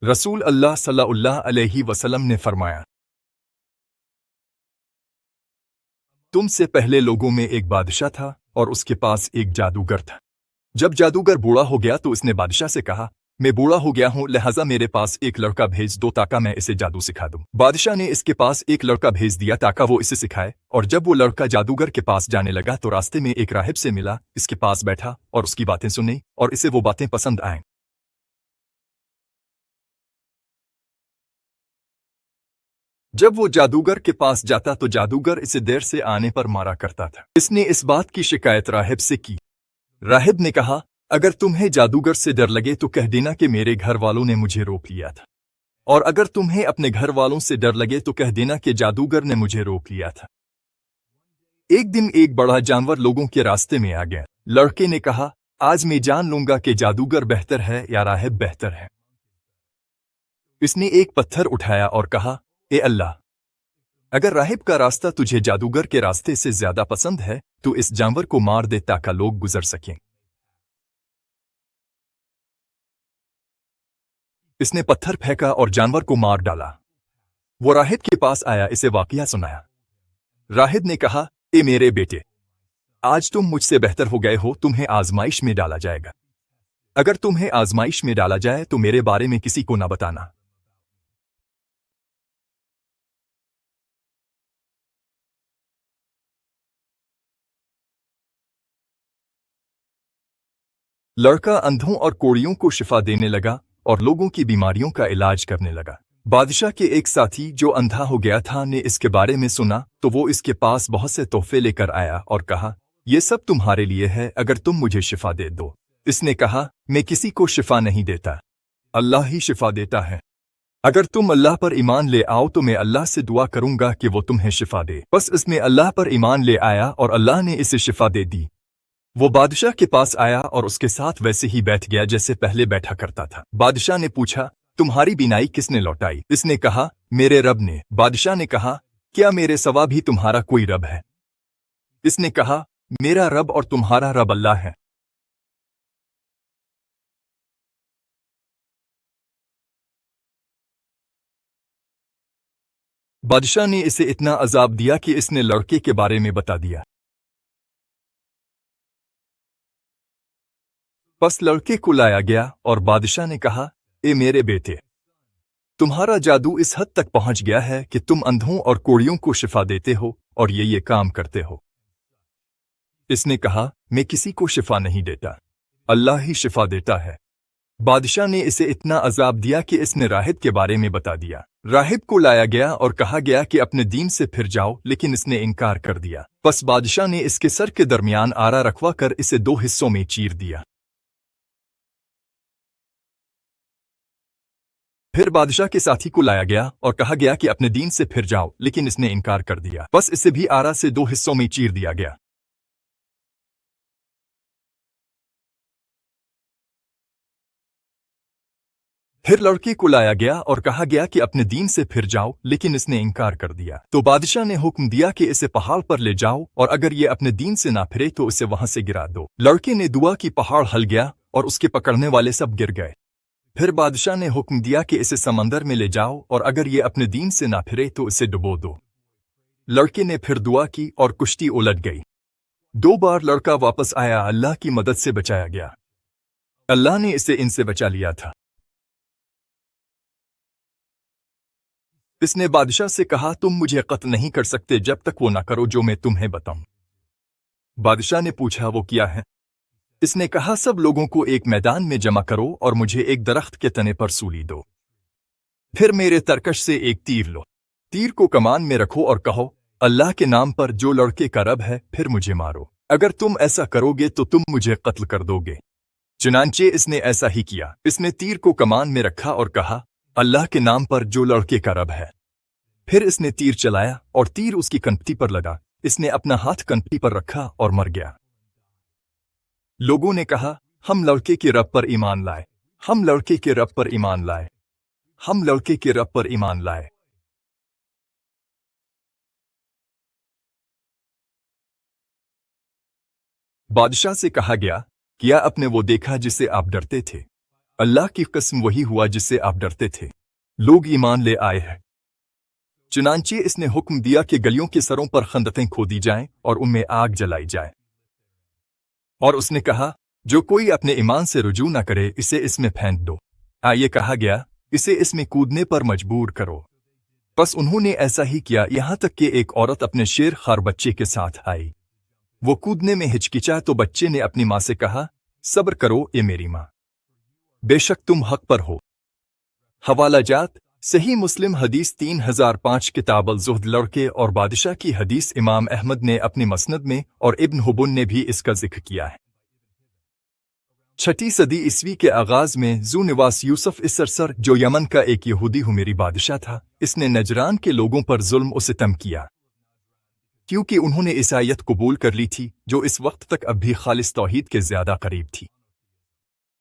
रसूल अल्लाह सल्लल्लाहु अलैहि वसल्लम ने फरमाया, तुमसे पहले लोगों में एक बादशाह था और उसके पास एक जादूगर था। जब जादूगर बूढ़ा हो गया तो उसने बादशाह से कहा, मैं बूढ़ा हो गया हूँ, लिहाजा मेरे पास एक लड़का भेज दो ताकि मैं इसे जादू सिखा दूं। बादशाह ने इसके पास एक लड़का भेज दिया ताकि वो इसे सिखाए, और जब वो लड़का जादूगर के पास जाने लगा तो रास्ते में एक राहिब से मिला, इसके पास बैठा और उसकी बातें सुनी और इसे वो बातें पसंद आईं। जब वो जादूगर के पास जाता तो जादूगर इसे देर से आने पर मारा करता था। इसने इस बात की शिकायत राहिब से की। राहिब ने कहा, अगर तुम्हें जादूगर से डर लगे तो कह देना कि मेरे घर वालों ने मुझे रोक लिया था, और अगर तुम्हें अपने घर वालों से डर लगे तो कह देना कि जादूगर ने मुझे रोक लिया था। एक दिन एक बड़ा जानवर लोगों के रास्ते में आ गया। लड़के ने कहा, आज मैं जान लूंगा कि जादूगर बेहतर है या राहिब बेहतर है। इसने एक पत्थर उठाया और कहा, ए अल्लाह, अगर राहिब का रास्ता तुझे जादूगर के रास्ते से ज्यादा पसंद है तो इस जानवर को मार दे ताकि लोग गुजर सकें। इसने पत्थर फेंका और जानवर को मार डाला। वो राहिब के पास आया, इसे वाकया सुनाया। राहिब ने कहा, ए मेरे बेटे, आज तुम मुझसे बेहतर हो गए हो, तुम्हें आजमाइश में डाला जाएगा। अगर तुम्हें आजमाइश में डाला जाए तो मेरे बारे में किसी को ना बताना। लड़का अंधों और कोड़ियों को शिफा देने लगा और लोगों की बीमारियों का इलाज करने लगा। बादशाह के एक साथी जो अंधा हो गया था ने इसके बारे में सुना तो वो इसके पास बहुत से तोहफे लेकर आया और कहा, ये सब तुम्हारे लिए है, अगर तुम मुझे शिफा दे दो। इसने कहा, मैं किसी को शिफा नहीं देता, अल्लाह ही शिफा देता है। अगर तुम अल्लाह पर ईमान ले आओ तो मैं अल्लाह से दुआ करूंगा कि वो तुम्हें शिफा दे। बस इसमें अल्लाह पर ईमान ले आया और अल्लाह ने इसे शिफा दे दी। वो बादशाह के पास आया और उसके साथ वैसे ही बैठ गया जैसे पहले बैठा करता था। बादशाह ने पूछा, तुम्हारी बीनाई किसने लौटाई? इसने कहा, मेरे रब ने। बादशाह ने कहा, क्या मेरे सिवा भी तुम्हारा कोई रब है? इसने कहा, मेरा रब और तुम्हारा रब अल्लाह है। बादशाह ने इसे इतना अजाब दिया कि इसने लड़के के बारे में बता दिया। बस लड़के को लाया गया और बादशाह ने कहा, ए मेरे बेटे, तुम्हारा जादू इस हद तक पहुंच गया है कि तुम अंधों और कोड़ियों को शिफा देते हो और ये काम करते हो। इसने कहा, मैं किसी को शिफा नहीं देता, अल्लाह ही शिफा देता है। बादशाह ने इसे इतना अजाब दिया कि इसने राहिब के बारे में बता दिया। राहिब को लाया गया और कहा गया कि अपने दीन से फिर जाओ, लेकिन इसने इनकार कर दिया। बस बादशाह ने इसके सर के दरमियान आरा रखवा कर इसे दो हिस्सों में चीर दिया। फिर बादशाह के साथी को लाया गया और कहा गया कि अपने दीन से फिर जाओ, लेकिन इसने इनकार कर दिया। बस इसे भी आरा से दो हिस्सों में चीर दिया गया। फिर लड़के को लाया गया और कहा गया कि अपने दीन से फिर जाओ, लेकिन इसने इनकार कर दिया। तो बादशाह ने हुक्म दिया कि इसे पहाड़ पर ले जाओ और अगर ये अपने दीन से ना फिरे तो इसे वहां से गिरा दो। लड़के ने दुआ की, पहाड़ हल गया और उसके पकड़ने वाले सब गिर गए। फिर बादशाह ने हुक्म दिया कि इसे समंदर में ले जाओ और अगर ये अपने दीन से ना फिरे तो इसे डुबो दो। लड़के ने फिर दुआ की और कुश्ती उलट गई। 2 बार लड़का वापस आया, अल्लाह की मदद से बचाया गया। अल्लाह ने इसे इनसे बचा लिया था। इसने बादशाह से कहा, तुम मुझे कत्ल नहीं कर सकते जब तक वो ना करो जो मैं तुम्हें बताऊं। बादशाह ने पूछा, वो क्या है? इसने कहा, सब लोगों को एक मैदान में जमा करो और मुझे एक दरख्त के तने पर सूली दो। फिर मेरे तरकश से एक तीर लो, तीर को कमान में रखो और कहो, अल्लाह के नाम पर जो लड़के का रब है, फिर मुझे मारो। अगर तुम ऐसा करोगे तो तुम मुझे कत्ल कर दोगे। चुनांचे इसने ऐसा ही किया। इसने तीर को कमान में रखा और कहा, अल्लाह के नाम पर जो लड़के का रब है। फिर इसने तीर चलाया और तीर उसकी कनपटी पर लगा। इसने अपना हाथ कनपटी पर रखा और मर गया। लोगों ने कहा, हम लड़के के रब पर ईमान लाए, हम लड़के के रब पर ईमान लाए, हम लड़के के रब पर ईमान लाए। बादशाह से कहा गया, क्या आपने वो देखा जिससे आप डरते थे? اللہ کی قسم وہی ہوا جس سے آپ ڈرتے تھے، لوگ ایمان لے آئے ہیں۔ چنانچہ اس نے حکم دیا کہ گلیوں کے سروں پر خندقیں کھودی جائیں اور ان میں آگ جلائی جائے، اور اس نے کہا جو کوئی اپنے ایمان سے رجوع نہ کرے اسے اس میں پھینک دو۔ آئیے کہا گیا اسے اس میں کودنے پر مجبور کرو۔ بس انہوں نے ایسا ہی کیا، یہاں تک کہ ایک عورت اپنے شیر خوار بچے کے ساتھ آئی۔ وہ کودنے میں ہچکچا تو بچے نے اپنی ماں سے کہا صبر کرو اے میری ماں، بے شک تم حق پر ہو۔ حوالہ جات صحیح مسلم حدیث 3005 کتاب الزہد لڑکے اور بادشاہ کی حدیث امام احمد نے اپنی مسند میں اور ابن حبن نے بھی اس کا ذکر کیا ہے۔ 6 صدی عیسوی کے آغاز میں ذو نواس یوسف اسرسر جو یمن کا ایک یہودی حمیری بادشاہ تھا، اس نے نجران کے لوگوں پر ظلم و ستم کیا کیونکہ انہوں نے عیسائیت قبول کر لی تھی جو اس وقت تک اب بھی خالص توحید کے زیادہ قریب تھی۔